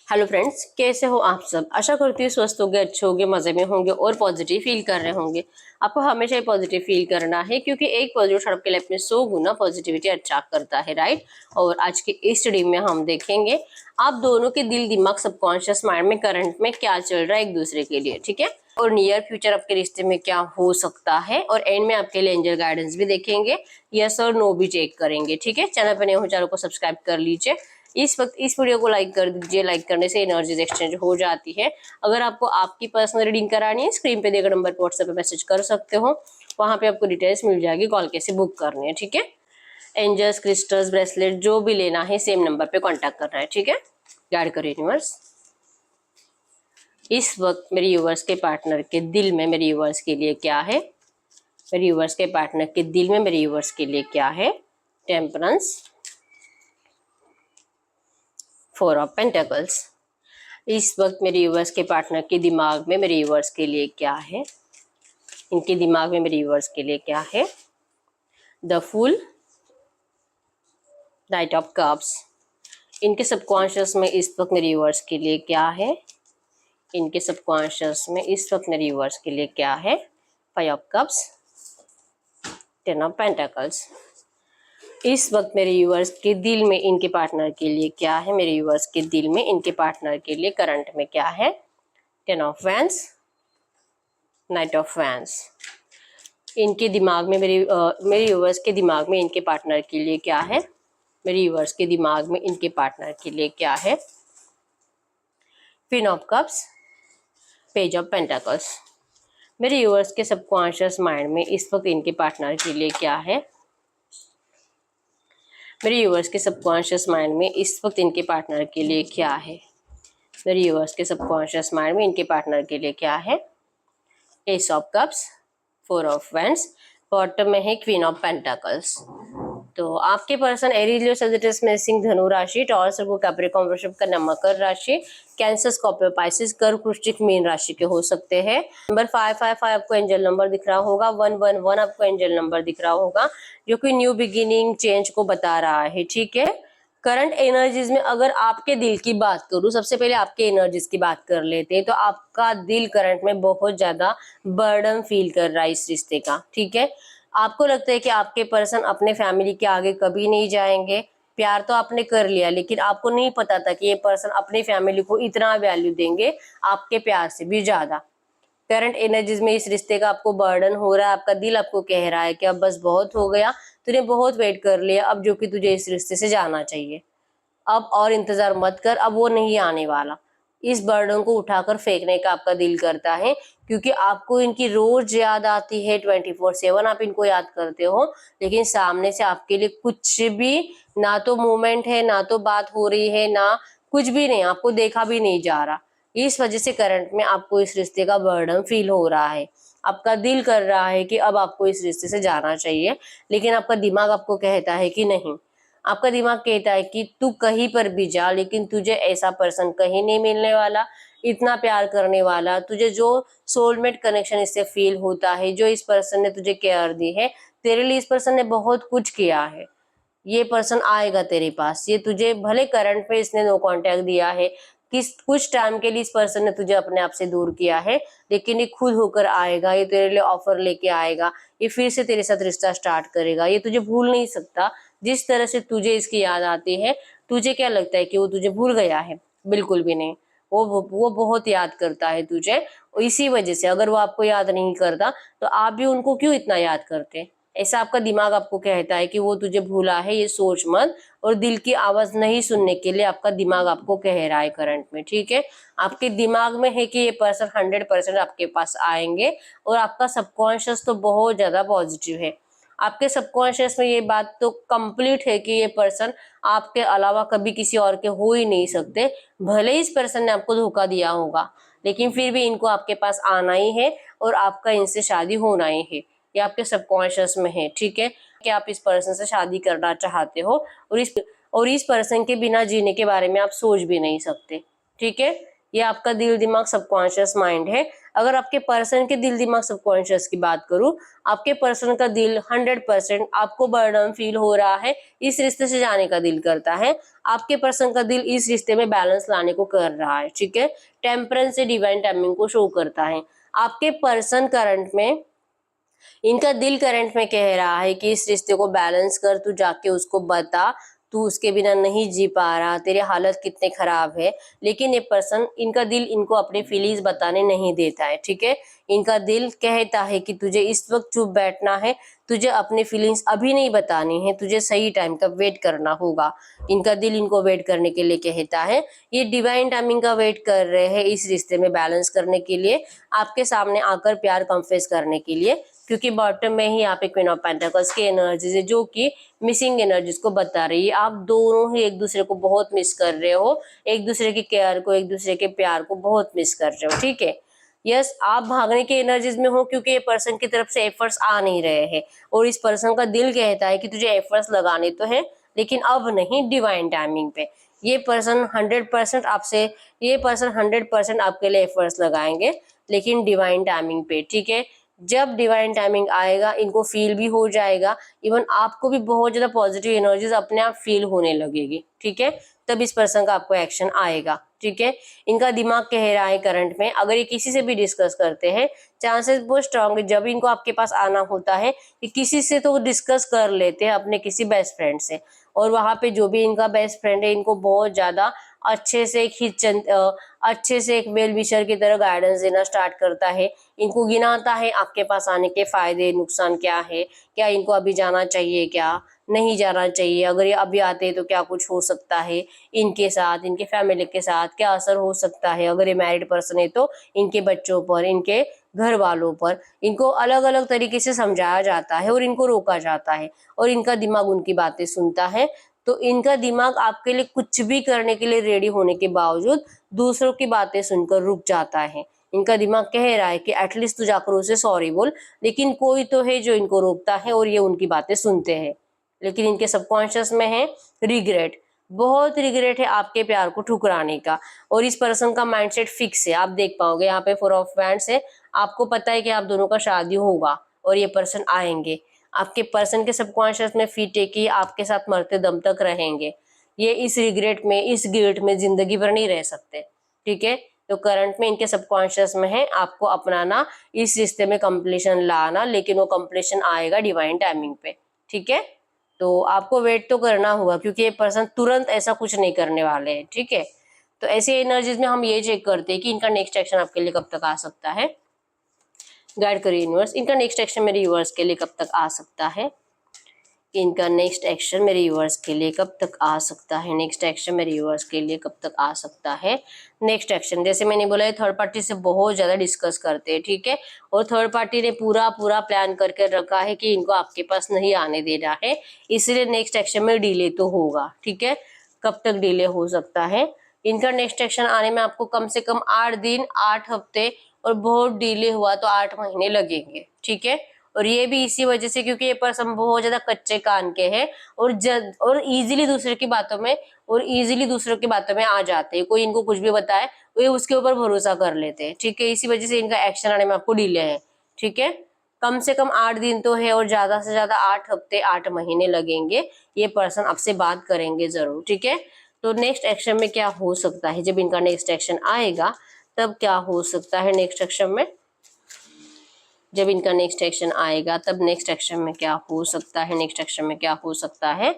Hello friends, कैसे हो आप सब। आशा करती हूँ स्वस्थ होंगे, अच्छे होंगे, मजे में होंगे और पॉजिटिव फील कर रहे होंगे। आपको हमेशा ही पॉजिटिव फील करना है क्योंकि एक पॉजिटिव आपके लाइफ में 100 गुना पॉजिटिविटी अट्रैक्ट करता है, राइट। और आज के इस स्टडी में हम देखेंगे आप दोनों के दिल दिमाग सबकॉन्शियस माइंड में करंट में क्या चल रहा है एक दूसरे के लिए, ठीक है। और नियर फ्यूचर आपके रिश्ते में क्या हो सकता है और एंड में आपके लिए एंजल गाइडेंस भी देखेंगे, यस और नो भी चेक करेंगे, ठीक है। चैनल पर नए हो चैनल को सब्सक्राइब कर लीजिए। इस वक्त इस वीडियो को लाइक कर दीजिए, लाइक करने से एनर्जीज एक्सचेंज हो जाती है। अगर आपको आपकी पर्सनल रीडिंग करानी है, स्क्रीन पे दिए गए नंबर पर व्हाट्सएप पे मैसेज कर सकते हो, वहां पे आपको डिटेल्स मिल जाएगी, कॉल कैसे बुक करनी है, ठीक है। एंजल्स, क्रिस्टल्स, ब्रेसलेट जो भी लेना है सेम नंबर पे कांटेक्ट करना है, ठीक है। गाइड करो यूनिवर्स। इस वक्त मेरे यूवर्स के पार्टनर के दिल में मेरे यूवर्स के लिए क्या है, मेरे यूवर्स के पार्टनर के दिल में मेरे यूवर्स के लिए क्या है। Temperance, 4 of pentacles. इस वक्त मेरे यूवर्स के पार्टनर के दिमाग में मेरे यूवर्स के लिए क्या है, इनके दिमाग में मेरे यूवर्स के लिए क्या है। The fool, knight of cups. इनके सबकॉन्शियस में इस वक्त मेरे यूवर्स के लिए क्या है, इनके सबकॉन्शियस में इस वक्त मेरे यूवर्स के लिए क्या है। 5 ऑफ कप्स, 10 ऑफ पेंटिकल्स। इस वक्त मेरे यूवर्स के दिल में इनके पार्टनर के लिए क्या है, मेरे यूवर्स के दिल में इनके पार्टनर के लिए करंट में क्या है। 10 of wands, night of wands. इनके दिमाग में मेरे यूवर्स के दिमाग में इनके पार्टनर के लिए क्या है, मेरे यूवर्स के दिमाग में इनके पार्टनर के लिए क्या है। Queen of cups, page of pentacles. मेरे यूवर्स के सबकॉन्शियस माइंड में इस वक्त इनके पार्टनर के लिए क्या है, मेरे यूवर्स के सबकॉन्शियस माइंड में इस वक्त इनके पार्टनर के लिए क्या है, मेरे यूवर्स के सबकॉन्शियस माइंड में इनके पार्टनर के लिए क्या है। S of cups, 4 of wands, bottom में है क्वीन ऑफ पेंटिकल्स। तो आपके पर्सन एरीज, लियो, सजिटेरियस, मेषिंग, धनु राशि, टॉरस, वर्गो, कैप्रिकॉर्न, वृषभ, कन्या, मकर राशि, कैंसर, स्कॉर्पियो, पाइसेस, कर्क, वृश्चिक, मीन राशि के हो सकते हैं। नंबर 555 आपको एंजल नंबर दिख रहा होगा, 111 आपको एंजल नंबर दिख रहा होगा, जो कि न्यू बिगिनिंग, चेंज को बता रहा है, ठीक है। करंट एनर्जीज में अगर आपके दिल की बात करूं, सबसे पहले आपके एनर्जीज की बात कर लेते हैं, तो आपका दिल करंट में बहुत ज्यादा बर्डन फील कर रहा है इस रिश्ते का, ठीक है। आपको लगता है कि आपके पर्सन अपने फैमिली के आगे कभी नहीं जाएंगे। प्यार तो आपने कर लिया, लेकिन आपको नहीं पता था कि ये पर्सन अपनी फैमिली को इतना वैल्यू देंगे, आपके प्यार से भी ज्यादा। करंट एनर्जीज में इस रिश्ते का आपको बर्डन हो रहा है, आपका दिल आपको कह रहा है कि अब बस बहुत हो गया, तूने बहुत वेट कर लिया, अब जो कि तुझे इस रिश्ते से जाना चाहिए, अब और इंतजार मत कर, अब वो नहीं आने वाला। इस बर्डन को उठाकर फेंकने का आपका दिल करता है, क्योंकि आपको इनकी रोज याद आती है, 24/7 आप इनको याद करते हो, लेकिन सामने से आपके लिए कुछ भी, ना तो मूवमेंट है, ना तो बात हो रही है, ना कुछ भी नहीं, आपको देखा भी नहीं जा रहा। इस वजह से करंट में आपको इस रिश्ते का बर्डन फील हो रहा है। आपका दिल कर रहा है कि अब आपको इस रिश्ते से जाना चाहिए, लेकिन आपका दिमाग आपको कहता है कि नहीं। आपका दिमाग कहता है कि तू कहीं पर भी जा, लेकिन तुझे ऐसा पर्सन कहीं नहीं मिलने वाला, इतना प्यार करने वाला, तुझे जो सोलमेट कनेक्शन इससे फील होता है, जो इस पर्सन ने तुझे केयर दी है, तेरे लिए इस पर्सन ने बहुत कुछ किया है, ये पर्सन आएगा तेरे पास। ये तुझे भले करंट पे इसने नो कांटेक्ट दिया है, किस कुछ टाइम के लिए इस पर्सन ने तुझे अपने आप से दूर किया है, लेकिन ये खुद होकर आएगा, ये तेरे लिए ऑफर लेके आएगा, ये फिर से तेरे साथ रिश्ता स्टार्ट करेगा, ये तुझे भूल नहीं सकता। जिस तरह से तुझे इसकी याद आती है, तुझे क्या लगता है कि वो तुझे भूल गया है? बिल्कुल भी नहीं। वो बहुत याद करता है तुझे, और इसी वजह से अगर वो आपको याद नहीं करता तो आप भी उनको क्यों इतना याद करते? ऐसा आपका दिमाग आपको कहता है कि वो तुझे भूला है, ये सोच मत। और दिल की आवाज नहीं सुनने के लिए आपका दिमाग आपको कह रहा है करंट में, ठीक है। आपके दिमाग में है कि ये पर्सन 100% आपके पास आएंगे, और आपका सबकॉन्शियस तो बहुत ज्यादा पॉजिटिव है। आपके सबकॉन्शियस में ये बात तो कंप्लीट है कि ये पर्सन आपके अलावा कभी किसी और के हो ही नहीं सकते। भले ही इस पर्सन ने आपको धोखा दिया होगा, लेकिन फिर भी इनको आपके पास आना ही है, और आपका इनसे शादी होना ही है। ये आपके सबकॉन्शियस में है, ठीक है, कि आप इस पर्सन से शादी करना चाहते हो, और इस पर्सन के बिना जीने के बारे में आप सोच भी नहीं सकते, ठीक है। ये आपका दिल दिमाग सबकॉन्शियस माइंड है। अगर आपके पर्सन के दिल दिमाग सबकॉन्शियस की बात करूं, आपके पर्सन का दिल 100% आपको बर्डन फील हो रहा है, इस रिश्ते से जाने का दिल करता है। आपके पर्सन का दिल इस रिश्ते में बैलेंस लाने को कर रहा है, ठीक है। टेम्परेंस से डिवाइन टाइमिंग को शो करता है। आपके पर्सन करंट में, इनका दिल करंट में कह रहा है कि इस रिश्ते को बैलेंस कर, तू जाके उसको बता, तू उसके बिना नहीं जी पा रहा, तेरी हालत कितने खराब है। लेकिन ये पर्सन, इनका दिल इनको अपनी फीलिंग्स बताने नहीं देता है, ठीक है। इनका दिल कहता है कि तुझे इस वक्त चुप बैठना है, तुझे अपनी फीलिंग्स अभी नहीं बतानी है, तुझे सही टाइम का वेट करना होगा। इनका दिल इनको वेट करने के लिए कहता है। ये डिवाइन टाइमिंग का वेट कर रहे हैं इस रिश्ते में बैलेंस करने के लिए, आपके सामने आकर प्यार कन्फेस करने के लिए, क्योंकि बॉटम में ही यहाँ पे क्वीन ऑफ पेंटाकल्स की एनर्जीज है जो कि मिसिंग एनर्जीज को बता रही है। आप दोनों ही एक दूसरे को बहुत मिस कर रहे हो, एक दूसरे की केयर को, एक दूसरे के प्यार को बहुत मिस कर रहे हो, ठीक है। यस, आप भागने के एनर्जीज में हो क्योंकि ये पर्सन की तरफ से एफर्ट्स आ नहीं रहे हैं, और इस पर्सन का दिल कहता है कि तुझे एफर्ट्स लगाने तो है, लेकिन अब नहीं, डिवाइन टाइमिंग पे। ये पर्सन 100% आपसे, ये पर्सन 100% आपके लिए एफर्ट्स लगाएंगे, लेकिन डिवाइन टाइमिंग पे, ठीक है। जब डिवाइन टाइमिंग आएगा, इनको फील भी हो जाएगा, इवन आपको भी बहुत ज्यादा पॉजिटिव एनर्जीज अपने आप फील होने लगेगी, ठीक है। तब इस पर्सन का आपको एक्शन आएगा, ठीक है। इनका दिमाग कह रहा है करंट में, अगर ये किसी से भी डिस्कस करते हैं, चांसेस बहुत स्ट्रांग है जब इनको आपके पास आना होता है कि किसी से तो डिस्कस कर लेते हैं, अपने किसी बेस्ट फ्रेंड से, और वहां पे जो भी इनका बेस्ट फ्रेंड है इनको बहुत ज्यादा अच्छे से अच्छे से एक वेल विशर की तरह गाइडेंस देना स्टार्ट करता है। इनको गिनाता है आपके पास आने के फायदे नुकसान क्या है, क्या इनको अभी जाना चाहिए, क्या नहीं जाना चाहिए, अगर ये अभी आते हैं तो क्या कुछ हो सकता है इनके साथ, इनके फैमिली के साथ क्या असर हो सकता है, अगर ये मैरिड पर्सन है तो इनके बच्चों पर, इनके घर वालों पर। इनको अलग अलग तरीके से समझाया जाता है और इनको रोका जाता है, और इनका दिमाग उनकी बातें सुनता है। तो इनका दिमाग आपके लिए कुछ भी करने के लिए रेडी होने के बावजूद दूसरों की बातें सुनकर रुक जाता है। इनका दिमाग कह रहा है कि एटलीस्ट तू जाकर उसे सॉरी बोल, लेकिन कोई तो है जो इनको रोकता है और ये उनकी बातें सुनते हैं। लेकिन इनके सबकॉन्शियस में है रिग्रेट, बहुत रिग्रेट है आपके प्यार को ठुकराने का, और इस पर्सन का माइंडसेट फिक्स है। आप देख पाओगे यहाँ पे 4 ऑफ वैंड्स है, आपको पता है कि आप दोनों का शादी होगा और ये पर्सन आएंगे। आपके पर्सन के सबकॉन्शियस में फिट है कि आपके साथ मरते दम तक रहेंगे। ये इस रिग्रेट में, इस गिल्ट में जिंदगी भर नहीं रह सकते, ठीक है। तो करंट में इनके सबकॉन्शियस में है आपको अपनाना, इस रिश्ते में कंप्लीशन लाना, लेकिन वो कंप्लीशन आएगा डिवाइन टाइमिंग पे, ठीक है। तो आपको वेट तो करना होगा, क्योंकि ये पर्सन तुरंत ऐसा कुछ नहीं करने वाले हैं, ठीक है। तो ऐसे एनर्जीज में हम ये चेक करते हैं कि इनका नेक्स्ट एक्शन आपके लिए कब तक आ सकता है। गाइड करिए यूनिवर्स, इनका नेक्स्ट एक्शन मेरे यूनिवर्स के लिए कब तक आ सकता है। इनका नेक्स्ट एक्शन मेरे व्यूअर्स के लिए कब तक आ सकता है। नेक्स्ट एक्शन मेरे व्यूअर्स के लिए कब तक आ सकता है। नेक्स्ट एक्शन, जैसे मैंने बोला है, थर्ड पार्टी से बहुत ज़्यादा डिस्कस करते हैं, ठीक है। और थर्ड पार्टी ने पूरा प्लान करके रखा है कि इनको आपके पास नहीं आने देना है, इसलिए नेक्स्ट एक्शन में डिले तो होगा, ठीक है। कब तक डिले हो सकता है। इनका नेक्स्ट एक्शन आने में आपको कम से कम 8 दिन, 8 हफ्ते, और बहुत डिले हुआ तो 8 महीने लगेंगे, ठीक है। और ये भी इसी वजह से क्योंकि ये पर्सन बहुत ज्यादा कच्चे कान के हैं, और इजीली दूसरे की बातों में, और इजीली दूसरों की बातों में आ जाते हैं। कोई इनको कुछ भी बताए वो ये उसके ऊपर भरोसा कर लेते हैं, ठीक है। इसी वजह से इनका एक्शन आने में आपको डिले है, ठीक है। कम से कम 8 दिन तो है, और ज्यादा से ज्यादा 8 हफ्ते, 8 महीने लगेंगे। ये पर्सन आपसे बात करेंगे जरूर, ठीक है। तो नेक्स्ट एक्शन में क्या हो सकता है, जब इनका नेक्स्ट एक्शन आएगा तब क्या हो सकता है। नेक्स्ट एक्शन में, जब इनका नेक्स्ट एक्शन आएगा तब नेक्स्ट एक्शन में क्या हो सकता है। नेक्स्ट एक्शन में क्या हो सकता है।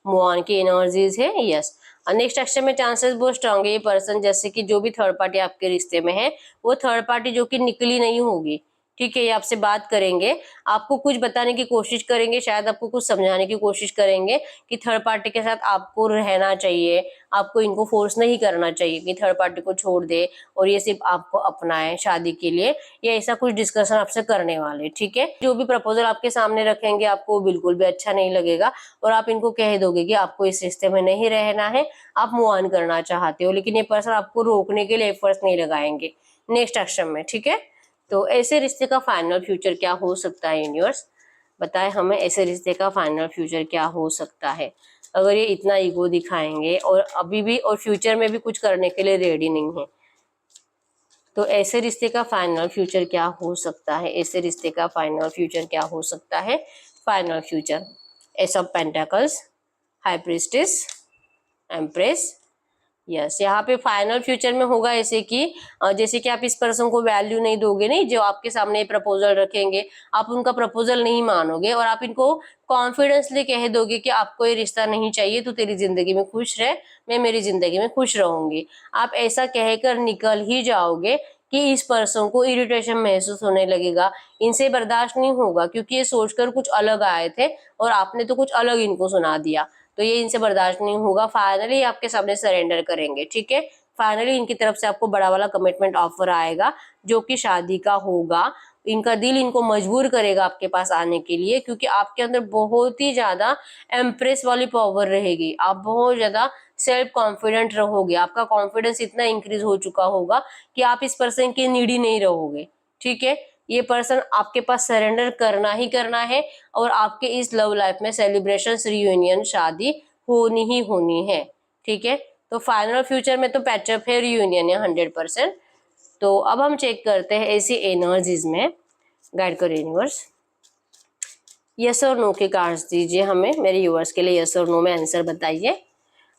मूव ऑन की एनर्जीज है, यस। नेक्स्ट एक्शन में चांसेस बहुत स्ट्रांग है। ये पर्सन, जैसे कि जो भी थर्ड पार्टी आपके रिश्ते में है, वो थर्ड पार्टी जो कि निकली नहीं होगी, ठीक है। ये आपसे बात करेंगे, आपको कुछ बताने की कोशिश करेंगे, शायद आपको कुछ समझाने की कोशिश करेंगे कि थर्ड पार्टी के साथ आपको रहना चाहिए, आपको इनको फोर्स नहीं करना चाहिए कि थर्ड पार्टी को छोड़ दे और ये सिर्फ आपको अपनाए शादी के लिए, या ऐसा कुछ डिस्कशन आपसे करने वाले, ठीक है। जो भी प्रपोजल आपके सामने रखेंगे आपको बिल्कुल भी अच्छा नहीं लगेगा, और आप इनको कह दोगे कि आपको इस रिश्ते में नहीं रहना है, आप मूव ऑन करना चाहते हो, लेकिन ये पर्सन आपको रोकने के लिए एफर्ट्स नहीं लगाएंगे नेक्स्ट एक्शन में, ठीक है। तो ऐसे रिश्ते का फाइनल फ्यूचर क्या हो सकता है। यूनिवर्स बताए हमें, ऐसे रिश्ते का फाइनल फ्यूचर क्या हो सकता है। अगर ये इतना ईगो दिखाएंगे और अभी भी और फ्यूचर में भी कुछ करने के लिए रेडी नहीं है, तो ऐसे रिश्ते का फाइनल फ्यूचर क्या हो सकता है? ऐसे रिश्ते का फाइनल फ्यूचर क्या हो सकता है? Final future S of pentacles, high priestess, empress. Yes, यहाँ पे फाइनल फ्यूचर में होगा ऐसे कि जैसे कि आप इस पर्सन को वैल्यू नहीं दोगे, नहीं, जो आपके सामने प्रपोजल रखेंगे आप उनका प्रपोजल नहीं मानोगे और आप इनको कॉन्फिडेंसली कह दोगे कि आपको ये रिश्ता नहीं चाहिए, तो तेरी जिंदगी में खुश रह, मैं मेरी जिंदगी में खुश रहूंगी। आप ऐसा कहकर निकल ही जाओगे कि इस पर्सन को इरिटेशन महसूस होने लगेगा, इनसे बर्दाश्त नहीं होगा क्योंकि ये सोचकर कुछ अलग आए थे और आपने तो कुछ अलग इनको सुना दिया, तो ये इनसे बर्दाश्त नहीं होगा। फाइनली आपके सामने सरेंडर करेंगे, ठीक है। फाइनली इनकी तरफ से आपको बड़ा वाला कमिटमेंट ऑफर आएगा जो कि शादी का होगा। इनका दिल इनको मजबूर करेगा आपके पास आने के लिए, क्योंकि आपके अंदर बहुत ही ज्यादा एम्प्रेस वाली पावर रहेगी, आप बहुत ज्यादा सेल्फ कॉन्फिडेंट रहोगे, आपका कॉन्फिडेंस इतना इंक्रीज हो चुका होगा कि आप इस पर्सन के नीडी नहीं रहोगे, ठीक है। ये पर्सन आपके पास सरेंडर करना ही करना है और आपके इस लव लाइफ में सेलिब्रेशन, रियूनियन, शादी होनी ही होनी है, ठीक है। तो फाइनल फ्यूचर में तो पैचअप है, रियूनियन है 100%। तो अब हम चेक करते हैं ऐसी एनर्जीज में, गाइड करो यूनिवर्स। यस और नो के कार्ड्स दीजिए हमें, मेरे यूवर्स के लिए यस और नो में आंसर बताइए।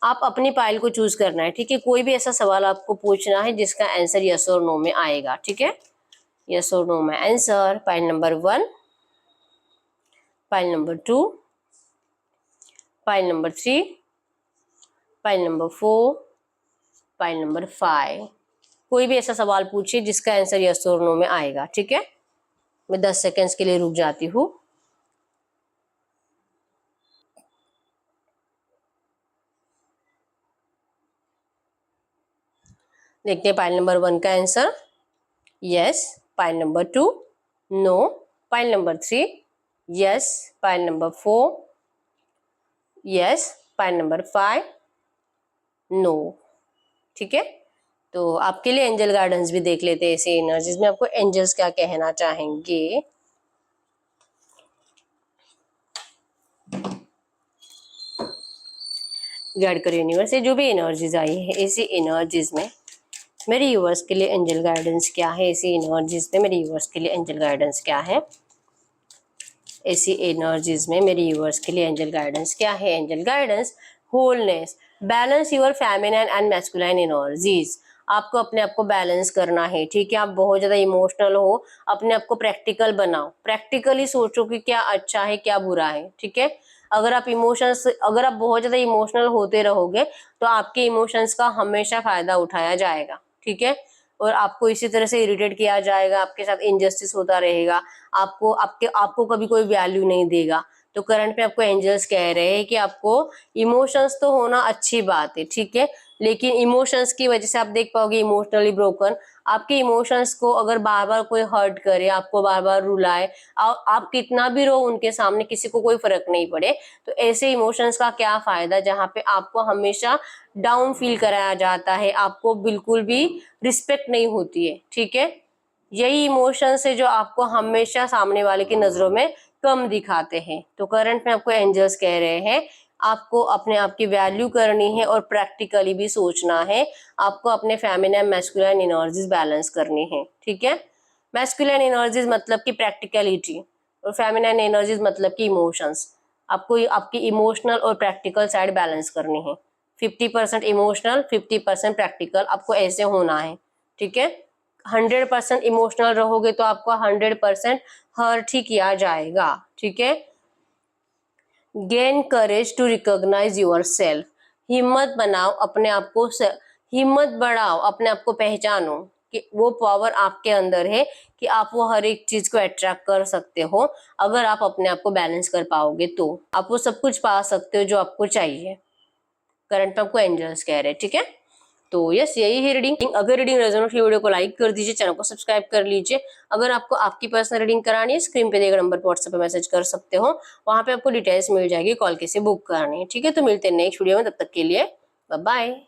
आप अपनी पाइल को चूज करना है, ठीक है। कोई भी ऐसा सवाल आपको पूछना है जिसका आंसर यस और नो में आएगा, ठीक है। यस और नो में answer, pile number 1, pile number 2, pile number 3, pile number 4, pile number 5। कोई भी ऐसा सवाल पूछिए जिसका आंसर यस और नो में आएगा, ठीक है। मैं 10 सेकेंड्स के लिए रुक जाती हूँ। देखते हैं पाइल नंबर 1 का answer yes, pile number 2 no, pile number 3 yes, pile number 4 yes, pile number 5 no, ठीक है। तो आपके लिए एंजल गार्डन्स भी देख लेते हैं ऐसे एनर्जीज में, आपको एंजल्स क्या कहना चाहेंगे। गाइड करो यूनिवर्स से जो भी एनर्जीज आई है ऐसी एनर्जीज में मेरे यूवर्स के लिए एंजल गाइडेंस क्या है। ऐसी एनर्जीज में मेरे यूवर्स के लिए एंजल गाइडेंस क्या है। ऐसी एनर्जीज में मेरे यूवर्स के लिए एंजल गाइडेंस क्या है। Angel guidance, wholeness, balance your feminine and masculine energies. आपको अपने आप को बैलेंस करना है, ठीक है। आप बहुत ज्यादा इमोशनल हो, अपने आप को प्रैक्टिकल बनाओ, प्रैक्टिकली सोचो कि क्या अच्छा है क्या बुरा है, ठीक है। अगर आप बहुत ज्यादा इमोशनल होते रहोगे तो आपके इमोशंस का हमेशा फायदा उठाया जाएगा, ठीक है। और आपको इसी तरह से इरिटेट किया जाएगा, आपके साथ इनजस्टिस होता रहेगा, आपको कभी कोई वैल्यू नहीं देगा। तो करंट में आपको एंजल्स कह रहे हैं कि आपको इमोशंस तो होना अच्छी बात है, ठीक है, लेकिन इमोशंस की वजह से आप देख पाओगे इमोशनली ब्रोकन, आपके इमोशंस को अगर बार बार कोई हर्ट करे, आपको बार बार रुलाए, आप कितना भी रो उनके सामने, किसी को कोई फर्क नहीं पड़े, तो ऐसे इमोशंस का क्या फायदा जहाँ पे आपको हमेशा डाउन फील कराया जाता है, आपको बिल्कुल भी रिस्पेक्ट नहीं होती है, ठीक है। यही इमोशंस है जो आपको हमेशा सामने वाले की नजरों में कम दिखाते हैं। तो करंट में आपको एंजल्स कह रहे हैं आपको अपने आप की वैल्यू करनी है और प्रैक्टिकली भी सोचना है। आपको अपने फेमिनिन मैस्कुलिन एनर्जीज बैलेंस करनी है, ठीक है। मैस्कुलिन एनर्जीज मतलब कि प्रैक्टिकलिटी और फेमिनिन एनर्जीज मतलब कि इमोशंस। आपको आपकी इमोशनल और प्रैक्टिकल साइड बैलेंस करनी है। 50% इमोशनल, 50% प्रैक्टिकल, आपको ऐसे होना है, ठीक है। 100% इमोशनल रहोगे तो आपको 100% हर्ट ही किया जाएगा, ठीक है। Gain courage to recognize yourself, हिम्मत बनाओ अपने आप को, हिम्मत बढ़ाओ, अपने आप को पहचानो कि वो पावर आपके अंदर है कि आप वो हर एक चीज को अट्रैक्ट कर सकते हो। अगर आप अपने आप को बैलेंस कर पाओगे तो आप वो सब कुछ पा सकते हो जो आपको चाहिए। करंट में आपको एंजल्स कह रहे हैं, ठीक है। तो यस, यही है रीडिंग। अगर रीडिंग रेजोनेट की वीडियो को लाइक कर दीजिए, चैनल को सब्सक्राइब कर लीजिए। अगर आपको आपकी पर्सनल रीडिंग करानी है, स्क्रीन पे दिए गए नंबर पर व्हाट्सएप पे मैसेज कर सकते हो, वहां पे आपको डिटेल्स मिल जाएगी, कॉल कैसे बुक करानी है, ठीक है। तो मिलते हैं नेक्स्ट वीडियो में, तब तक के लिए बाय बाय।